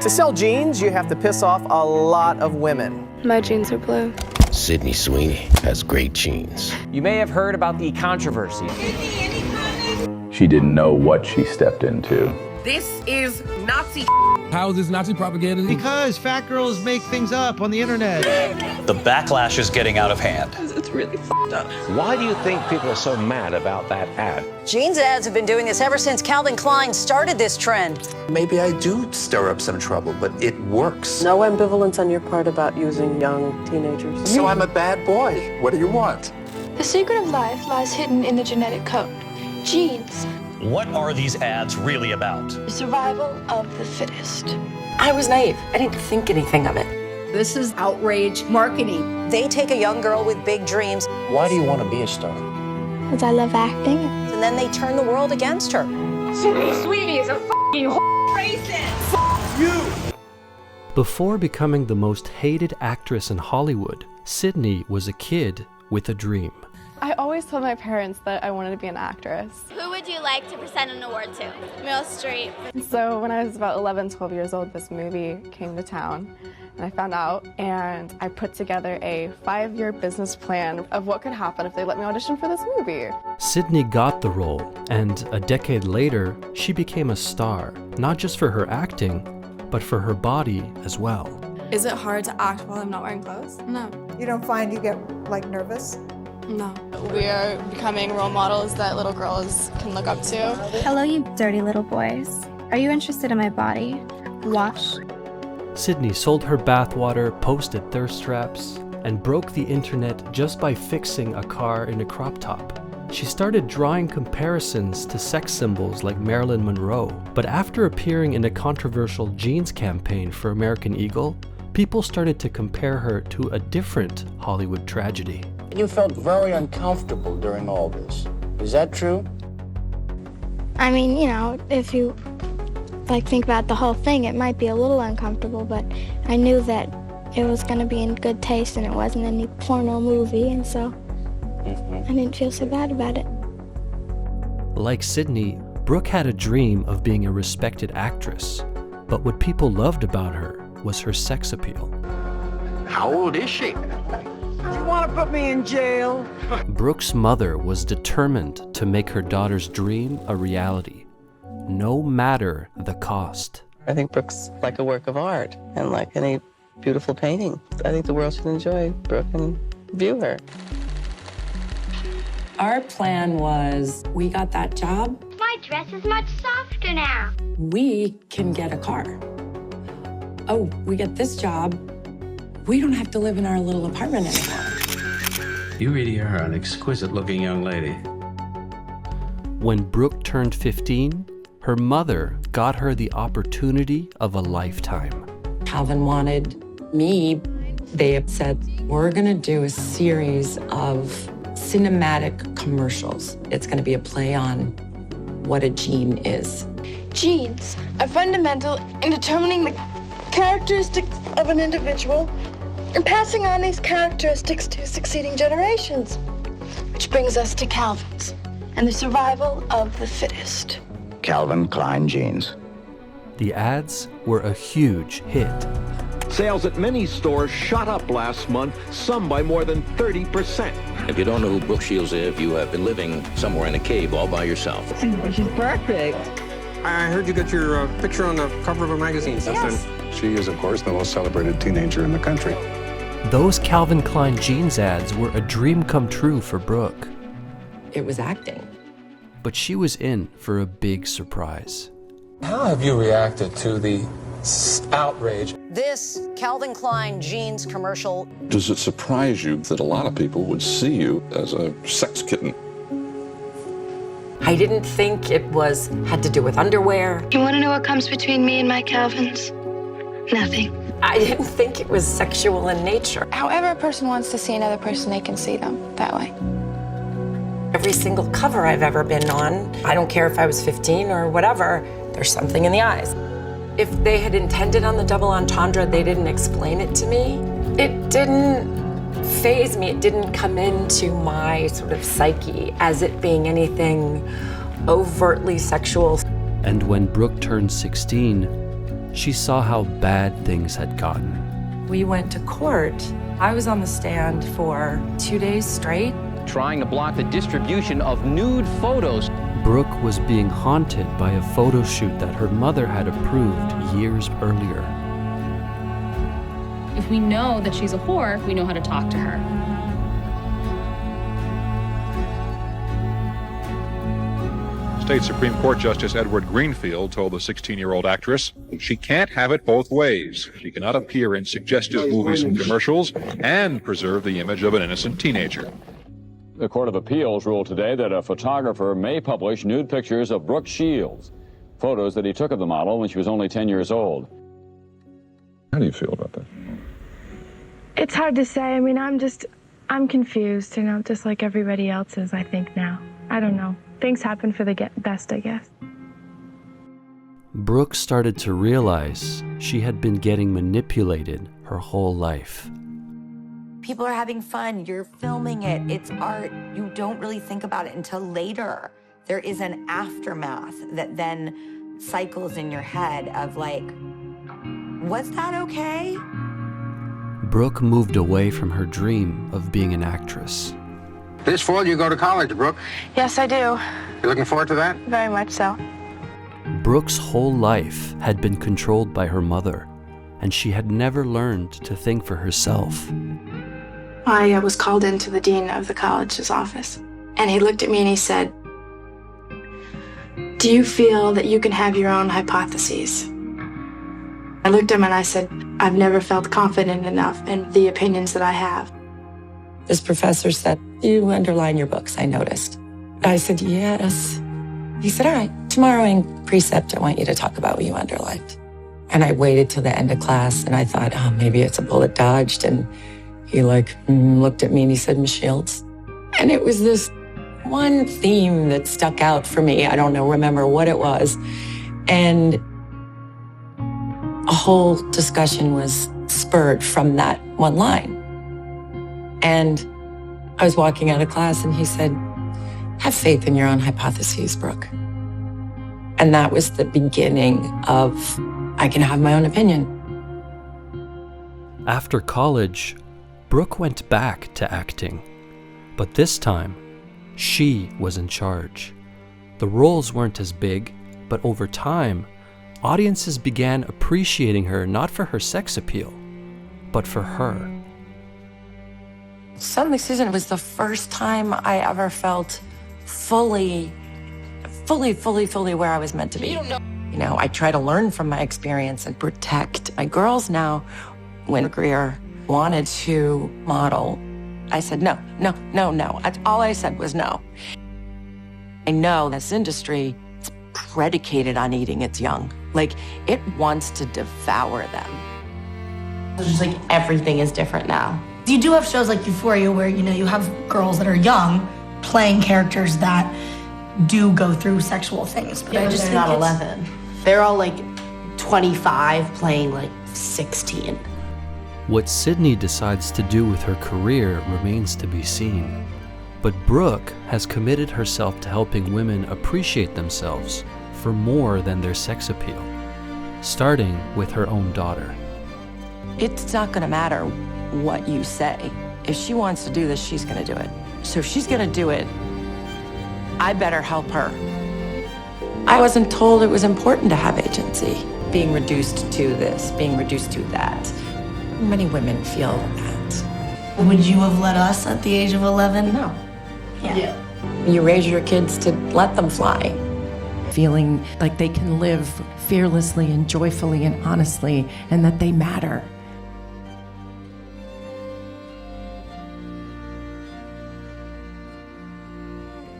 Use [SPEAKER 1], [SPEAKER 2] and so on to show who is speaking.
[SPEAKER 1] To sell jeans, you have to piss off a lot of women.
[SPEAKER 2] My jeans are blue.
[SPEAKER 3] Sydney Sweeney has great jeans.
[SPEAKER 4] You may have heard about the controversy.
[SPEAKER 5] She didn't know what she stepped into.
[SPEAKER 6] This is Nazi.
[SPEAKER 7] How is this Nazi propaganda?
[SPEAKER 8] Because fat girls make things up on the internet.
[SPEAKER 9] The backlash is getting out of hand.
[SPEAKER 6] It's really f***ed up.
[SPEAKER 3] Why do you think people are so mad about that ad?
[SPEAKER 10] Jeans ads have been doing this ever since Calvin Klein started this trend.
[SPEAKER 11] Maybe I do stir up some trouble, but it works.
[SPEAKER 12] No ambivalence on your part about using young teenagers.
[SPEAKER 11] So I'm a bad boy. What do you want?
[SPEAKER 2] The secret of life lies hidden in the genetic code. Genes.
[SPEAKER 9] What are these ads really about?
[SPEAKER 2] The survival of the fittest.
[SPEAKER 6] I was naive. I didn't think anything of it.
[SPEAKER 13] This is outrage marketing.
[SPEAKER 10] They take a young girl with big dreams.
[SPEAKER 3] Why do you want to be a star?
[SPEAKER 2] Because I love acting.
[SPEAKER 10] And then they turn the world against her.
[SPEAKER 13] Sweeney is a f***ing racist. F*** you!
[SPEAKER 14] Before becoming the most hated actress in Hollywood, Sydney was a kid with a dream.
[SPEAKER 2] I always told my parents that I wanted to be an actress.
[SPEAKER 15] Who would you like to present an award to? Meryl Streep.
[SPEAKER 2] So when I was about 11, 12 years old, this movie came to town. And I found out, and I put together a 5-year business plan of what could happen if they let me audition for this movie.
[SPEAKER 14] Sydney got the role, and a decade later, she became a star, not just for her acting, but for her body as well.
[SPEAKER 2] Is it hard to act while I'm not wearing clothes? No.
[SPEAKER 13] You don't find you get, nervous?
[SPEAKER 2] No. We are becoming role models that little girls can look up to.
[SPEAKER 15] Hello, you dirty little boys. Are you interested in my body? Wash.
[SPEAKER 14] Sydney sold her bathwater, posted thirst traps, and broke the internet just by fixing a car in a crop top. She started drawing comparisons to sex symbols like Marilyn Monroe, but after appearing in a controversial jeans campaign for American Eagle, people started to compare her to a different Hollywood tragedy.
[SPEAKER 3] You felt very uncomfortable during all this. Is that true?
[SPEAKER 2] I mean, if you think about the whole thing, it might be a little uncomfortable, but I knew that it was going to be in good taste and it wasn't any porno movie, and so I didn't feel so bad about it.
[SPEAKER 14] Like Sydney, Brooke had a dream of being a respected actress, but what people loved about her was her sex appeal.
[SPEAKER 11] How old is she?
[SPEAKER 13] You want to put me in jail?
[SPEAKER 14] Brooke's mother was determined to make her daughter's dream a reality, no matter the cost.
[SPEAKER 12] I think Brooke's like a work of art, and like any beautiful painting. I think the world should enjoy Brooke and view her.
[SPEAKER 6] Our plan was, we got that job.
[SPEAKER 15] My dress is much softer now.
[SPEAKER 6] We can get a car. Oh, we get this job. We don't have to live in our little apartment anymore.
[SPEAKER 11] You really are an exquisite-looking young lady.
[SPEAKER 14] When Brooke turned 15, her mother got her the opportunity of a lifetime.
[SPEAKER 6] Calvin wanted me. They have said, we're gonna do a series of cinematic commercials. It's gonna be a play on what a gene is.
[SPEAKER 2] Genes are fundamental in determining the characteristics of an individual and passing on these characteristics to succeeding generations. Which brings us to Calvin's and the survival of the fittest.
[SPEAKER 11] Calvin Klein jeans.
[SPEAKER 14] The ads were a huge hit.
[SPEAKER 16] Sales at many stores shot up last month, some by more than 30%.
[SPEAKER 3] If you don't know who Brooke Shields is, you have been living somewhere in a cave all by yourself.
[SPEAKER 12] She's perfect.
[SPEAKER 7] I heard you got your picture on the cover of a magazine.
[SPEAKER 6] Yes.
[SPEAKER 5] She is, of course, the most celebrated teenager in the country.
[SPEAKER 14] Those Calvin Klein jeans ads were a dream come true for Brooke.
[SPEAKER 6] It was acting.
[SPEAKER 14] But she was in for a big surprise.
[SPEAKER 7] How have you reacted to the outrage?
[SPEAKER 10] This Calvin Klein jeans commercial.
[SPEAKER 5] Does it surprise you that a lot of people would see you as a sex kitten?
[SPEAKER 6] I didn't think it had to do with underwear.
[SPEAKER 2] You want to know what comes between me and my Calvins? Nothing.
[SPEAKER 6] I didn't think it was sexual in nature.
[SPEAKER 2] However a person wants to see another person, they can see them that way.
[SPEAKER 6] Every single cover I've ever been on, I don't care if I was 15 or whatever, there's something in the eyes. If they had intended on the double entendre, they didn't explain it to me. It didn't faze me. It didn't come into my sort of psyche as it being anything overtly sexual.
[SPEAKER 14] And when Brooke turned 16, she saw how bad things had gotten.
[SPEAKER 6] We went to court. I was on the stand for 2 days straight.
[SPEAKER 4] Trying to block the distribution of nude photos.
[SPEAKER 14] Brooke was being haunted by a photo shoot that her mother had approved years earlier.
[SPEAKER 13] If we know that she's a whore, we know how to talk to her.
[SPEAKER 17] State Supreme Court Justice Edward Greenfield told the 16-year-old actress she can't have it both ways. She cannot appear in suggestive movies and commercials and preserve the image of an innocent teenager.
[SPEAKER 18] The Court of Appeals ruled today that a photographer may publish nude pictures of Brooke Shields, photos that he took of the model when she was only 10 years old.
[SPEAKER 5] How do you feel about that?
[SPEAKER 2] It's hard to say. I mean, I'm confused, just like everybody else is, I think, now. I don't know. Things happen for the best, I guess.
[SPEAKER 14] Brooke started to realize she had been getting manipulated her whole life.
[SPEAKER 19] People are having fun. You're filming it. It's art. You don't really think about it until later. There is an aftermath that then cycles in your head of like, was that okay?
[SPEAKER 14] Brooke moved away from her dream of being an actress.
[SPEAKER 11] This fall, you go to college, Brooke.
[SPEAKER 2] Yes, I do.
[SPEAKER 11] You looking forward to that?
[SPEAKER 2] Very much so.
[SPEAKER 14] Brooke's whole life had been controlled by her mother, and she had never learned to think for herself.
[SPEAKER 2] I was called into the dean of the college's office, and he looked at me and he said, "Do you feel that you can have your own hypotheses?" I looked at him and I said, "I've never felt confident enough in the opinions that I have."
[SPEAKER 6] This professor said, "You underline your books, I noticed." I said, "Yes." He said, "All right, tomorrow in precept, I want you to talk about what you underlined." And I waited till the end of class and I thought, oh, maybe it's a bullet dodged. And he looked at me and he said, "Miss Shields." And it was this one theme that stuck out for me. I don't remember what it was. And a whole discussion was spurred from that one line. And I was walking out of class and he said, "Have faith in your own hypotheses, Brooke." And that was the beginning of, I can have my own opinion.
[SPEAKER 14] After college, Brooke went back to acting, but this time, she was in charge. The roles weren't as big, but over time, audiences began appreciating her not for her sex appeal, but for her.
[SPEAKER 6] Suddenly Susan was the first time I ever felt fully where I was meant to be. I try to learn from my experience and protect my girls now. When Greer wanted to model, I said, no. All I said was no. I know this industry is predicated on eating its young. It wants to devour them.
[SPEAKER 20] It's just everything is different now. You do have shows like Euphoria where, you have girls that are young playing characters that do go through sexual things. But I just
[SPEAKER 19] they're not 11. They're all 25 playing 16.
[SPEAKER 14] What Sydney decides to do with her career remains to be seen. But Brooke has committed herself to helping women appreciate themselves for more than their sex appeal, starting with her own daughter.
[SPEAKER 6] It's not going to matter what you say. If she wants to do this, she's going to do it. So if she's going to do it, I better help her. I wasn't told it was important to have agency. Being reduced to this, being reduced to that. Many women feel that.
[SPEAKER 20] Would you have let us at the age of 11?
[SPEAKER 6] No. Yeah. You raise your kids to let them fly.
[SPEAKER 21] Feeling like they can live fearlessly and joyfully and honestly, and that they matter.